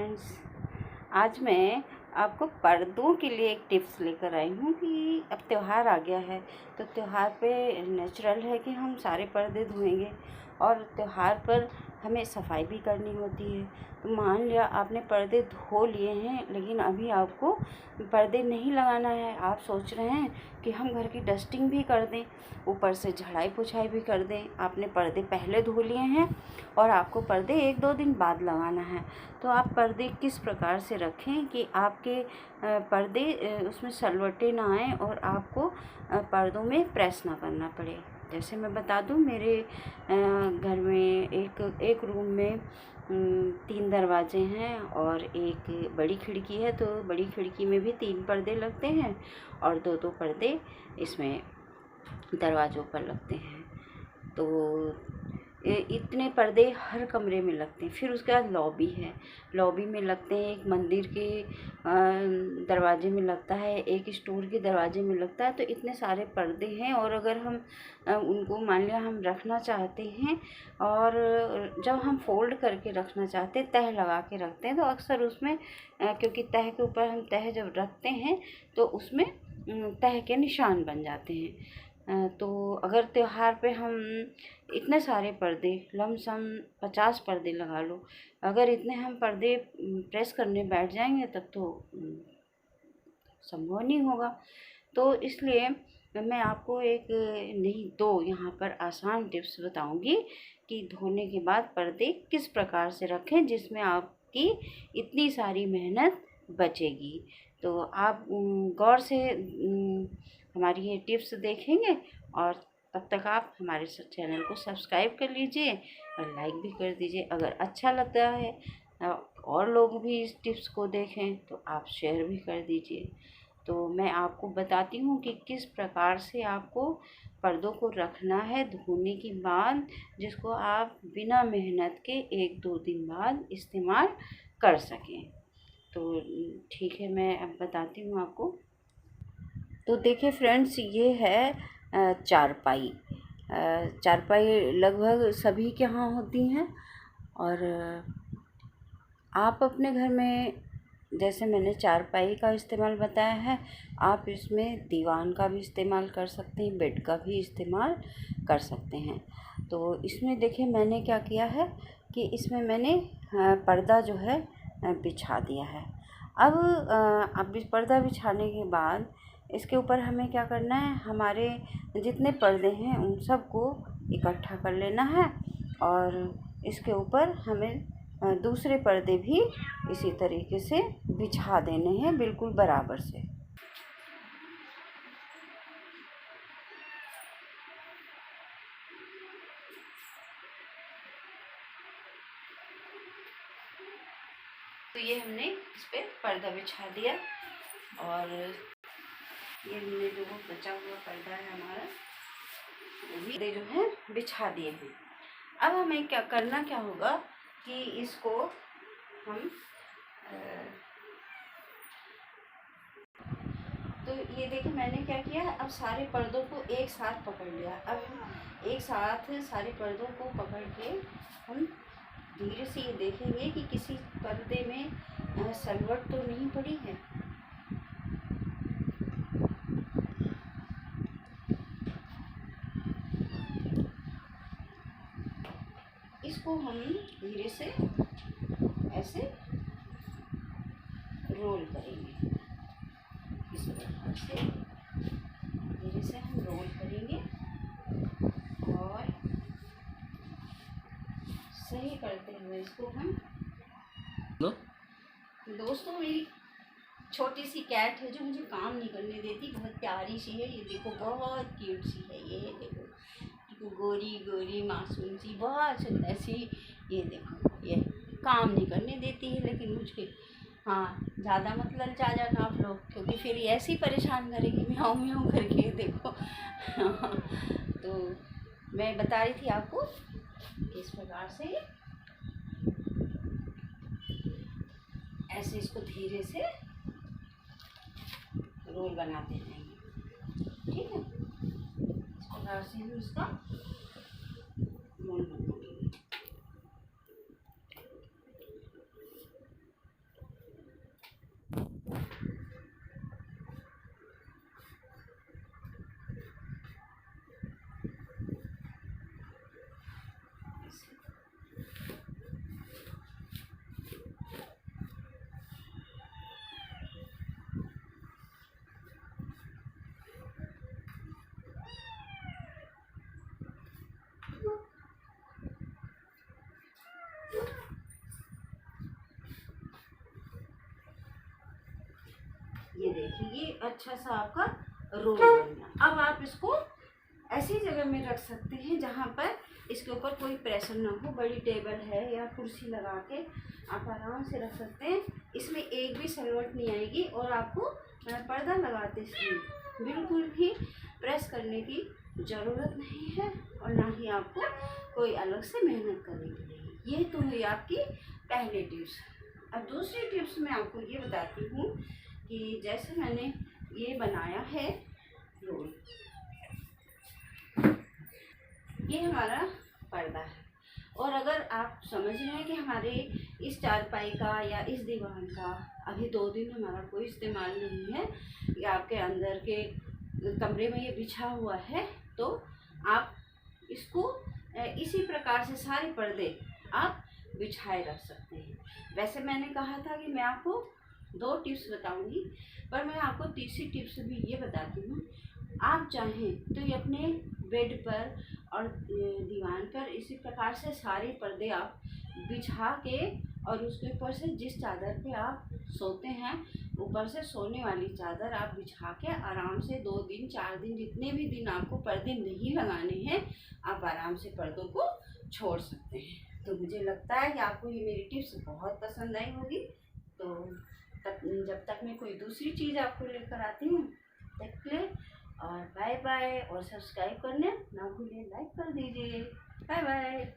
Friends, आज मैं आपको पर्दों के लिए एक टिप्स लेकर आई हूँ कि अब त्यौहार आ गया है तो त्यौहार पे नेचुरल है कि हम सारे पर्दे धोएंगे और त्यौहार पर हमें सफाई भी करनी होती है। तो मान लिया आपने पर्दे धो लिए हैं लेकिन अभी आपको पर्दे नहीं लगाना है, आप सोच रहे हैं कि हम घर की डस्टिंग भी कर दें, ऊपर से झाड़ाई पोछाई भी कर दें। आपने पर्दे पहले धो लिए हैं और आपको पर्दे 1-2 दिन बाद लगाना है। तो आप पर्दे किस प्रकार से रखें कि आपके पर्दे उसमें सलवटें ना आएँ और आपको पर्दों में प्रेस ना करना पड़े। जैसे मैं बता दूं, मेरे घर में एक रूम में 3 दरवाजे हैं और एक बड़ी खिड़की है, तो बड़ी खिड़की में भी 3 पर्दे लगते हैं और 2-2 पर्दे इसमें दरवाज़ों पर लगते हैं। तो इतने पर्दे हर कमरे में लगते हैं। फिर उसके बाद लॉबी है, लॉबी में लगते हैं, एक मंदिर के दरवाजे में लगता है, एक स्टोर के दरवाजे में लगता है। तो इतने सारे पर्दे हैं और अगर हम उनको मान लिया हम रखना चाहते हैं और जब हम फोल्ड करके रखना चाहते हैं, तह लगा के रखते हैं, तो अक्सर उसमें क्योंकि तह के ऊपर हम तह जब रखते हैं तो उसमें तह के निशान बन जाते हैं। तो अगर त्योहार पे हम इतने सारे पर्दे, लमसम 50 पर्दे लगा लो, अगर इतने हम पर्दे प्रेस करने बैठ जाएंगे तब तो संभव नहीं होगा। तो इसलिए मैं आपको एक नहीं 2 यहाँ पर आसान टिप्स बताऊंगी कि धोने के बाद पर्दे किस प्रकार से रखें जिसमें आपकी इतनी सारी मेहनत बचेगी। तो आप गौर से हमारी ये टिप्स देखेंगे और तब तक आप हमारे चैनल को सब्सक्राइब कर लीजिए और लाइक भी कर दीजिए। अगर अच्छा लगता है और लोग भी इस टिप्स को देखें तो आप शेयर भी कर दीजिए। तो मैं आपको बताती हूँ कि किस प्रकार से आपको पर्दों को रखना है धोने के बाद, जिसको आप बिना मेहनत के 1-2 दिन बाद इस्तेमाल कर सकें। तो ठीक है, मैं अब बताती हूँ आपको। तो देखिए फ्रेंड्स, ये है चारपाई। चारपाई लगभग सभी के यहाँ होती हैं और आप अपने घर में, जैसे मैंने चारपाई का इस्तेमाल बताया है, आप इसमें दीवान का भी इस्तेमाल कर सकते हैं, बेड का भी इस्तेमाल कर सकते हैं। तो इसमें देखिए मैंने क्या किया है कि इसमें मैंने पर्दा जो है बिछा दिया है। अब इस पर्दा बिछाने के बाद इसके ऊपर हमें क्या करना है, हमारे जितने पर्दे हैं उन सबको इकट्ठा कर लेना है और इसके ऊपर हमें दूसरे पर्दे भी इसी तरीके से बिछा देने हैं, बिल्कुल बराबर से। तो ये हमने इस पे पर्दा बिछा दिया और ये हमने जो बचा हुआ पर्दा है हमारा, वो भी जो है बिछा दिए हैं। अब हमें क्या होगा कि इसको हम तो ये देखिए मैंने क्या किया, अब सारे पर्दों को एक साथ पकड़ लिया। अब एक साथ सारे पर्दों को पकड़ के हम धीरे से ये देखेंगे कि किसी पर्दे में सलवट तो नहीं पड़ी है। इसको हम धीरे से ऐसे रोल करेंगे, इस प्रकार से धीरे से हम रोल करेंगे और सही करते हुए इसको हम दोस्तों, मेरी छोटी सी कैट है जो मुझे काम नहीं करने देती, बहुत प्यारी सी है। ये देखो बहुत क्यूट सी है, ये देखो गोरी गोरी मासूम सी, बहुत सुंदर सी। ये देखो ये काम नहीं करने देती है, लेकिन मुझे ज़्यादा मत ललचा जाना आप लोग, क्योंकि फिर ये ऐसे ही परेशान करेगी म्याऊं म्याऊं करके। देखो तो मैं बता रही थी आपको किस प्रकार से ऐसे इसको धीरे से रोल बनाते जाएंगे, ठीक है। इस प्रकार से हम इसका रोल बनाएंगे। ये देखिए, ये अच्छा सा आपका रोल बन गया। अब आप इसको ऐसी जगह में रख सकते हैं जहाँ पर इसके ऊपर कोई प्रेशर ना हो। बड़ी टेबल है या कुर्सी लगा के आप आराम से रख सकते हैं। इसमें एक भी सलवट नहीं आएगी और आपको पर्दा लगाते समय बिल्कुल भी प्रेस करने की ज़रूरत नहीं है और ना ही आपको कोई अलग से मेहनत करनी पड़ेगी। ये तो हुई आपकी पहली टिप्स। अब दूसरी टिप्स मैं आपको ये बताती हूँ कि जैसे मैंने ये बनाया है रोल, ये हमारा पर्दा है। और अगर आप समझ रहे हैं कि हमारे इस चारपाई का या इस दीवान का अभी 2 दिन हमारा कोई इस्तेमाल नहीं है या आपके अंदर के कमरे में ये बिछा हुआ है, तो आप इसको इसी प्रकार से सारे पर्दे आप बिछाए रख सकते हैं। वैसे मैंने कहा था कि मैं आपको 2 टिप्स बताऊंगी, पर मैं आपको तीसरी टिप्स भी ये बताती हूँ। आप चाहें तो ये अपने बेड पर और दीवान पर इसी प्रकार से सारे पर्दे आप बिछा के और उसके ऊपर से जिस चादर पे आप सोते हैं, ऊपर से सोने वाली चादर आप बिछा के आराम से 2 दिन 4 दिन जितने भी दिन आपको पर्दे नहीं लगाने हैं, आप आराम से पर्दों को छोड़ सकते हैं। तो मुझे लगता है कि आपको ये मेरी टिप्स बहुत पसंद आई होगी। तो जब तक मैं कोई दूसरी चीज़ आपको लेकर आती हूँ, तब के लिए और बाय बाय। और सब्सक्राइब करने ना भूलिए, लाइक कर दीजिए। Bye bye.